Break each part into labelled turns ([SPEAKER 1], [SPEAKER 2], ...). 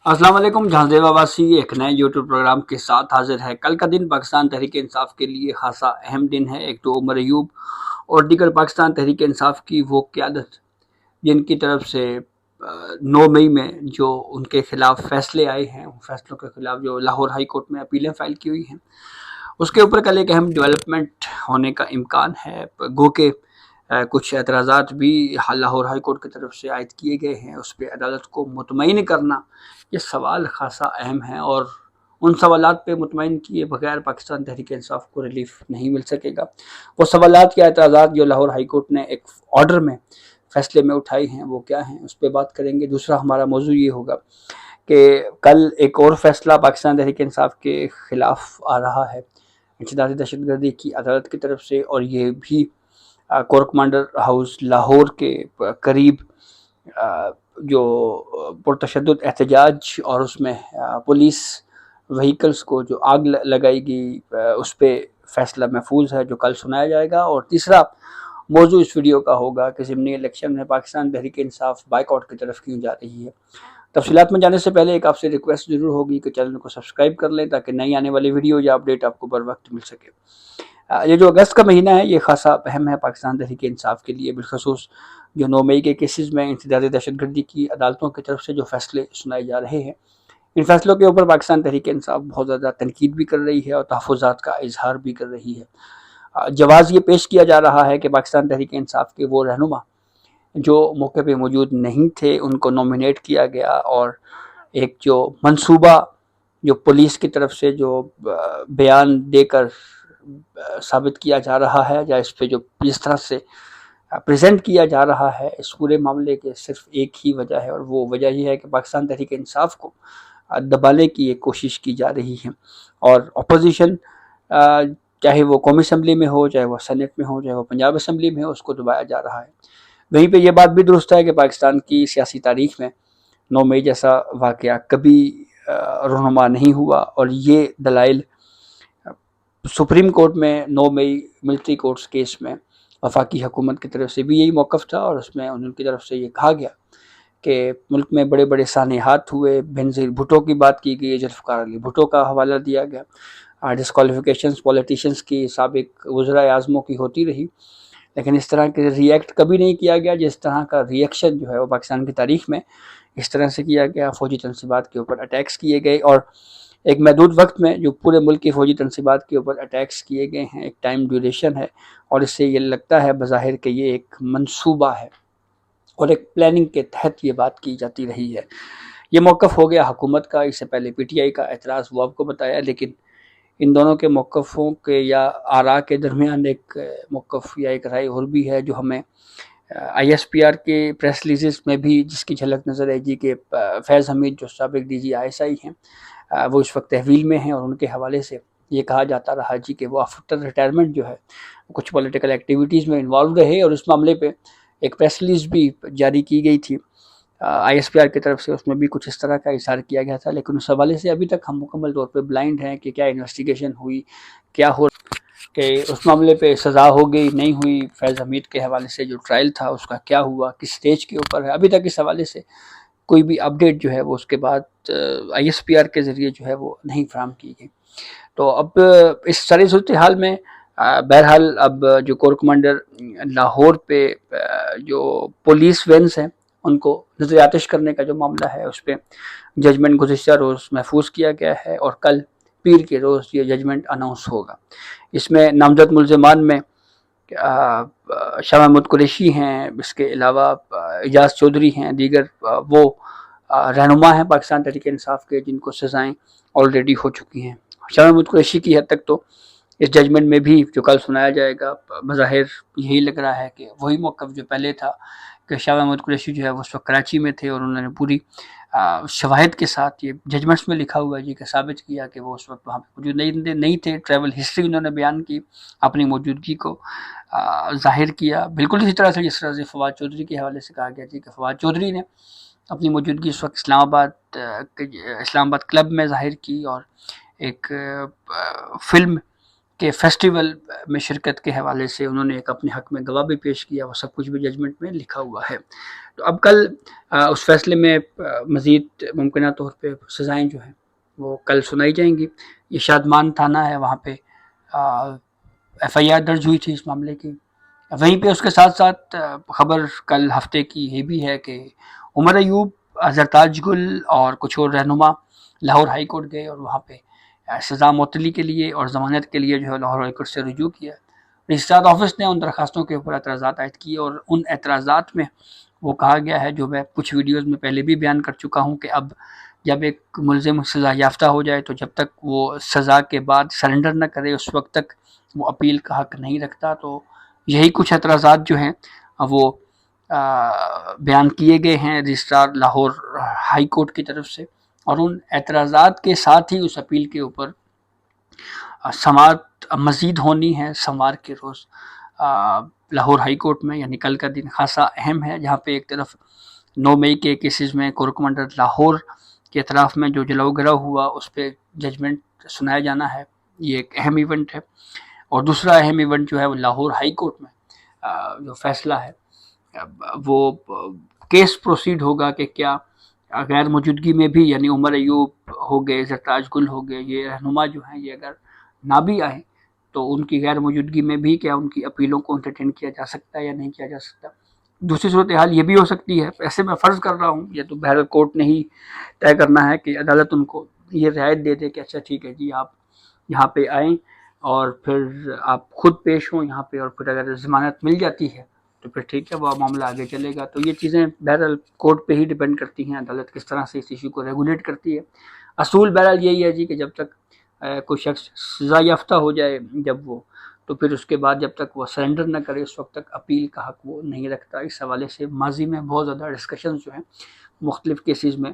[SPEAKER 1] السلام علیکم. جہاں واسی ایک نئے یوٹیوب پروگرام کے ساتھ حاضر ہے. کل کا دن پاکستان تحریک انصاف کے لیے خاصا اہم دن ہے. ایک تو عمر ایوب اور دیگر پاکستان تحریک انصاف کی وہ قیادت جن کی طرف سے 9 مئی میں جو ان کے خلاف فیصلے آئے ہیں، ان فیصلوں کے خلاف جو لاہور ہائی کورٹ میں اپیلیں فائل کی ہوئی ہیں، اس کے اوپر کل ایک اہم ڈیولپمنٹ ہونے کا امکان ہے. گو کہ کچھ اعتراضات بھی لاہور ہائی کورٹ کی طرف سے عائد کیے گئے ہیں. اس پہ عدالت کو مطمئن کرنا یہ سوال خاصا اہم ہے، اور ان سوالات پہ مطمئن کیے بغیر پاکستان تحریک انصاف کو ریلیف نہیں مل سکے گا. وہ سوالات یا اعتراضات جو لاہور ہائی کورٹ نے ایک آرڈر میں فیصلے میں اٹھائی ہیں وہ کیا ہیں، اس پہ بات کریں گے. دوسرا ہمارا موضوع یہ ہوگا کہ کل ایک اور فیصلہ پاکستان تحریک انصاف کے خلاف آ رہا ہے انسداد دہشت گردی کی عدالت کی طرف سے، اور یہ بھی کور کمانڈر ہاؤس لاہور کے قریب جو پرتشدد احتجاج اور اس میں پولیس وہیکلز کو جو آگ لگائی گئی، اس پہ فیصلہ محفوظ ہے جو کل سنایا جائے گا. اور تیسرا موضوع اس ویڈیو کا ہوگا کہ ضمنی الیکشن میں پاکستان تحریک انصاف بائیک آؤٹ کی طرف کیوں جا رہی ہے. تفصیلات میں جانے سے پہلے ایک آپ سے ریکویسٹ ضرور ہوگی کہ چینل کو سبسکرائب کر لیں تاکہ نئی آنے والی ویڈیو یا اپڈیٹ آپ کو بر وقت مل سکے. یہ جو اگست کا مہینہ ہے یہ خاصا اہم ہے پاکستان تحریک انصاف کے لیے، بالخصوص جو 9 مئی کے کیسز میں انسداد دہشت گردی کی عدالتوں کی طرف سے جو فیصلے سنائے جا رہے ہیں. ان فیصلوں کے اوپر پاکستان تحریک انصاف بہت زیادہ تنقید بھی کر رہی ہے اور تحفظات کا اظہار بھی کر رہی ہے. جواز یہ پیش کیا جا رہا ہے کہ پاکستان تحریک انصاف کے وہ رہنما جو موقع پہ موجود نہیں تھے ان کو نومینیٹ کیا گیا، اور ایک جو منصوبہ جو پولیس کی طرف سے جو بیان دے کر ثابت کیا جا رہا ہے، یا اس پہ جو جس طرح سے پریزنٹ کیا جا رہا ہے، اس پورے معاملے کے صرف ایک ہی وجہ ہے، اور وہ وجہ یہ ہے کہ پاکستان تحریک انصاف کو دبانے کی ایک کوشش کی جا رہی ہے. اور اپوزیشن چاہے وہ قومی اسمبلی میں ہو، چاہے وہ سینٹ میں ہو، چاہے وہ پنجاب اسمبلی میں ہو، اس کو دبایا جا رہا ہے. وہیں پہ یہ بات بھی درست ہے کہ پاکستان کی سیاسی تاریخ میں 9 مئی جیسا واقعہ کبھی رونما نہیں ہوا، اور یہ دلائل سپریم کورٹ میں 9 مئی ملٹری کورٹس کیس میں وفاقی حکومت کی طرف سے بھی یہی موقف تھا، اور اس میں ان کی طرف سے یہ کہا گیا کہ ملک میں بڑے بڑے سانحات ہوئے. بینظیر بھٹو کی بات کی گئی، ذوالفقار علی بھٹو کا حوالہ دیا گیا. ڈسکوالیفیکیشنز پولیٹیشنز کی سابق وزراء اعظموں کی ہوتی رہی، لیکن اس طرح کے ریئیکٹ کبھی نہیں کیا گیا جس طرح کا ریئیکشن جو ہے وہ پاکستان کی تاریخ میں اس طرح سے کیا گیا. فوجی تنصیبات کے اوپر اٹیکس کیے گئے، اور ایک محدود وقت میں جو پورے ملک کی فوجی تنصیبات کے اوپر اٹیکس کیے گئے ہیں، ایک ٹائم ڈیوریشن ہے، اور اس سے یہ لگتا ہے بظاہر کہ یہ ایک منصوبہ ہے اور ایک پلاننگ کے تحت یہ بات کی جاتی رہی ہے. یہ موقف ہو گیا حکومت کا. اس سے پہلے پی ٹی آئی کا اعتراض وہ آپ کو بتایا، لیکن ان دونوں کے موقفوں کے یا آراء کے درمیان ایک موقف یا ایک رائے اور بھی ہے جو ہمیں آئی ایس پی آر کے پریس ریلیزز میں بھی جس کی جھلک نظر آئی جی کہ فیض حمید جو سابق D G I S I ہیں وہ اس وقت تحویل میں ہیں، اور ان کے حوالے سے یہ کہا جاتا رہا جی کہ وہ آفٹر ریٹائرمنٹ جو ہے کچھ پولیٹیکل ایکٹیویٹیز میں انوالوڈ رہے، اور اس معاملے پہ ایک پریس ریلیز بھی جاری کی گئی تھی آئی ایس پی آر کی طرف سے. اس میں بھی کچھ اس طرح کا اظہار کیا گیا تھا، لیکن اس حوالے سے ابھی تک ہم مکمل طور پہ بلائنڈ ہیں کہ کیا انویسٹیگیشن ہوئی، کیا ہو کہ اس معاملے پہ سزا ہو گئی نہیں ہوئی. فیض حمید کے حوالے سے جو ٹرائل تھا اس کا کیا ہوا، کس سٹیج کے اوپر ہے، ابھی تک اس حوالے سے کوئی بھی اپڈیٹ جو ہے وہ اس کے بعد آئی ایس پی آر کے ذریعے جو ہے وہ نہیں فراہم کی گئی. تو اب اس ساری صورتحال میں بہرحال اب جو کور کمانڈر لاہور پہ جو پولیس وینس ہیں ان کو نظر آتش کرنے کا جو معاملہ ہے اس پہ ججمنٹ گزشتہ روز محفوظ کیا گیا ہے، اور کل پیر کے روز یہ ججمنٹ اناؤنس ہوگا. اس میں نامزد ملزمان میں شاہ محمود قریشی ہیں، اس کے علاوہ اعجاز چودھری ہیں، دیگر وہ رہنما ہیں پاکستان تحریک انصاف کے جن کو سزائیں آلریڈی ہو چکی ہیں. شاہ محمود قریشی کی حد تک تو اس ججمنٹ میں بھی جو کل سنایا جائے گا بظاہر یہی لگ رہا ہے کہ وہی موقف جو پہلے تھا کہ شاہ محمود قریشی جو ہے وہ اس وقت کراچی میں تھے، اور انہوں نے پوری شواہد کے ساتھ یہ ججمنٹس میں لکھا ہوا ہے جی کہ ثابت کیا کہ وہ اس وقت وہاں پہ موجود نہیں تھے. ٹریول ہسٹری انہوں نے بیان کی، اپنی موجودگی کو ظاہر کیا، بالکل اسی طرح سے جس طرح سے فواد چودھری کے حوالے سے کہا گیا تھی کہ فواد چودھری نے اپنی موجودگی اس وقت اسلام آباد کلب میں ظاہر کی، اور ایک فلم کے فیسٹیول میں شرکت کے حوالے سے انہوں نے ایک اپنے حق میں گواہ بھی پیش کیا، وہ سب کچھ بھی ججمنٹ میں لکھا ہوا ہے۔ تو اب کل اس فیصلے میں مزید ممکنہ طور پہ سزائیں جو ہیں وہ کل سنائی جائیں گی۔ یہ شادمان تھانہ ہے، وہاں پہ ایف آئی آر درج ہوئی تھی اس معاملے کی۔ وہیں پہ اس کے ساتھ ساتھ خبر کل ہفتے کی یہ بھی ہے کہ عمر ایوب، زرتاج گل اور کچھ اور رہنما لاہور ہائی کورٹ گئے اور وہاں پہ سزا معطلی کے لیے اور ضمانت کے لیے جو ہے لاہور ہائی کورٹ سے رجوع کیا۔ رجسٹرار آفس نے ان درخواستوں کے اوپر اعتراضات عائد کیے اور ان اعتراضات میں وہ کہا گیا ہے، جو میں کچھ ویڈیوز میں پہلے بھی بیان کر چکا ہوں، کہ اب جب ایک ملزم سزا یافتہ ہو جائے تو جب تک وہ سزا کے بعد سرنڈر نہ کرے اس وقت تک وہ اپیل کا حق نہیں رکھتا۔ تو یہی کچھ اعتراضات جو ہیں وہ بیان کیے گئے ہیں رجسٹرار لاہور ہائی کورٹ کی طرف سے، اور ان اعتراضات کے ساتھ ہی اس اپیل کے اوپر سماعت مزید ہونی ہے سوموار کے روز لاہور ہائی کورٹ میں۔ یعنی کل کا دن خاصا اہم ہے، جہاں پہ ایک طرف 9 مئی کے کیسز میں کور کمانڈر لاہور کے اطراف میں جو جلاؤ گرا ہوا اس پہ ججمنٹ سنایا جانا ہے، یہ ایک اہم ایونٹ ہے، اور دوسرا اہم ایونٹ جو ہے وہ لاہور ہائی کورٹ میں جو فیصلہ ہے وہ کیس پروسیڈ ہوگا کہ کیا غیر موجودگی میں بھی، یعنی عمر ایوب ہو گئے، زرتاج گل ہو گئے، یہ رہنما جو ہیں یہ اگر نہ بھی آئیں تو ان کی غیر موجودگی میں بھی کیا ان کی اپیلوں کو انٹرٹین کیا جا سکتا ہے یا نہیں کیا جا سکتا۔ دوسری صورتحال یہ بھی ہو سکتی ہے، ایسے میں فرض کر رہا ہوں، یہ تو بہرحال کورٹ نے ہی طے کرنا ہے، کہ عدالت ان کو یہ رعایت دے دے کہ اچھا ٹھیک ہے جی آپ یہاں پہ آئیں اور پھر آپ خود پیش ہوں یہاں پہ، اور پھر اگر ضمانت مل جاتی ہے تو پھر ٹھیک ہے وہ معاملہ آگے چلے گا۔ تو یہ چیزیں بہرحال کورٹ پہ ہی ڈیپینڈ کرتی ہیں، عدالت کس طرح سے اس ایشو کو ریگولیٹ کرتی ہے۔ اصول بہرحال یہی ہے جی کہ جب تک کوئی شخص سزا یافتہ ہو جائے جب وہ، تو پھر اس کے بعد جب تک وہ سرنڈر نہ کرے اس وقت تک اپیل کا حق وہ نہیں رکھتا۔ اس حوالے سے ماضی میں بہت زیادہ ڈسکشنز جو ہیں مختلف کیسز میں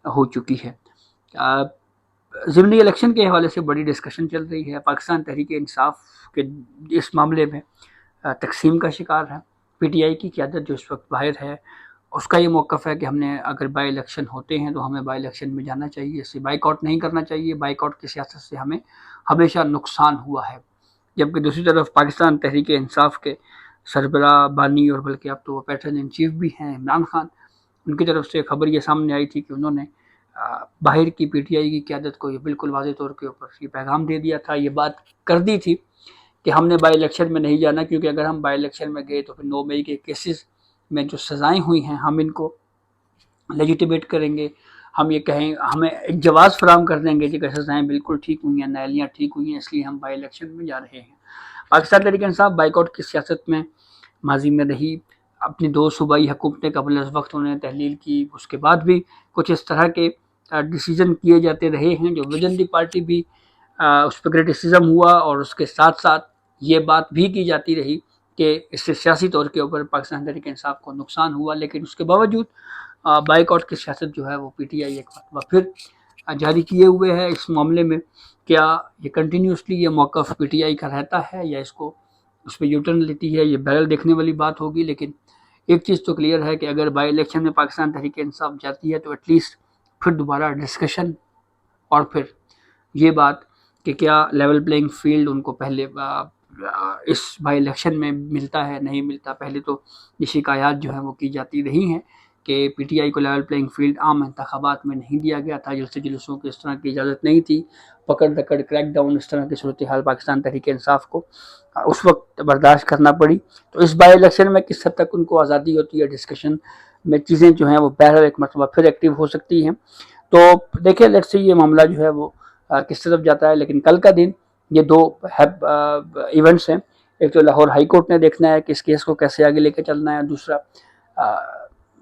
[SPEAKER 1] ہو چکی ہے۔ ضمنی الیکشن کے حوالے سے بڑی ڈسکشن چل رہی ہے۔ پاکستان تحریک انصاف کے اس معاملے میں تقسیم کا شکار ہے۔ پی ٹی آئی کی قیادت جو اس وقت باہر ہے، اس کا یہ موقف ہے کہ ہم نے اگر بائی الیکشن ہوتے ہیں تو ہمیں بائی الیکشن میں جانا چاہیے، اسے بائیک آؤٹ نہیں کرنا چاہیے، بائیک آؤٹ کی سیاست سے ہمیں ہمیشہ نقصان ہوا ہے۔ جبکہ دوسری طرف پاکستان تحریک انصاف کے سربراہ بانی، اور بلکہ اب تو وہ پیٹرن ان چیف بھی ہیں عمران خان، ان کی طرف سے خبر یہ سامنے آئی تھی کہ انہوں نے باہر کی پی ٹی آئی کی قیادت کو یہ بالکل واضح طور کے اوپر یہ پیغام دے دیا تھا، یہ بات کر دی تھی کہ ہم نے بائی الیکشن میں نہیں جانا، کیونکہ اگر ہم بائی الیکشن میں گئے تو پھر 9 مئی کے کیسز میں جو سزائیں ہوئی ہیں ہم ان کو لیجیٹیمیٹ کریں گے، ہم یہ کہیں، ہمیں ایک جواز فراہم کر دیں گے کہ سزائیں بالکل ٹھیک ہوئی ہیں، نااہلیاں ٹھیک ہوئی ہیں، اس لیے ہم بائی الیکشن میں جا رہے ہیں۔ پاکستان تحریک انصاف بائیک آؤٹ کی سیاست میں ماضی میں رہی، اپنی 2 صوبائی حکومتیں قبل از وقت انہوں نے تحلیل کی، اس کے بعد بھی کچھ اس طرح کے ڈیسیجن کیے جاتے رہے ہیں جو ویژن دی پارٹی بھی اس پہ کریٹیسزم ہوا، اور اس کے ساتھ ساتھ یہ بات بھی کی جاتی رہی کہ اس سے سیاسی طور کے اوپر پاکستان تحریک انصاف کو نقصان ہوا، لیکن اس کے باوجود بائیک آؤٹ کی سیاست جو ہے وہ پی ٹی آئی ایک مرتبہ پھر جاری کیے ہوئے ہے۔ اس معاملے میں کیا یہ کنٹینیوسلی یہ موقف پی ٹی آئی کا رہتا ہے یا اس پہ یوٹرن لیتی ہے، یہ بہرحال دیکھنے والی بات ہوگی۔ لیکن ایک چیز تو کلیئر ہے کہ اگر بائی الیکشن میں پاکستان تحریک انصاف جاتی ہے تو ایٹ لیسٹ پھر دوبارہ ڈسکشن، اور پھر یہ بات کہ کیا لیول پلینگ فیلڈ ان کو پہلے اس بائی الیکشن میں ملتا ہے نہیں ملتا۔ پہلے تو یہ شکایات جو ہیں وہ کی جاتی رہی ہیں کہ پی ٹی آئی کو لیول پلینگ فیلڈ عام انتخابات میں نہیں دیا گیا تھا، جلسے جلوسوں کی اس طرح کی اجازت نہیں تھی، پکڑ دکڑ کریک ڈاؤن اس طرح کی صورتحال پاکستان تحریک انصاف کو اس وقت برداشت کرنا پڑی۔ تو اس بائی الیکشن میں کس حد تک ان کو آزادی ہوتی ہے ڈسکشن میں، چیزیں جو ہیں وہ بہرحال ایک مرتبہ پھر ایکٹیو ہو سکتی ہیں۔ تو دیکھیں لیٹس سی یہ معاملہ جو ہے وہ کس طرف جاتا ہے۔ لیکن کل کا دن یہ 2 ایونٹس ہیں، ایک تو لاہور ہائی کورٹ نے دیکھنا ہے کہ اس کیس کو کیسے آگے لے کے چلنا ہے، دوسرا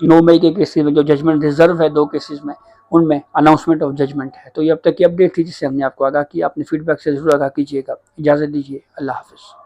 [SPEAKER 1] 9 مئی کے کیسز میں جو ججمنٹ ریزرو ہے 2 کیسز میں، ان میں اناؤنسمنٹ آف ججمنٹ ہے۔ تو یہ اب تک کی اپڈیٹ تھی جس سے ہم نے آپ کو آگاہ کیا، اپنے فیڈ بیک سے ضرور آگاہ کیجیے گا۔ اجازت دیجیے، اللہ حافظ۔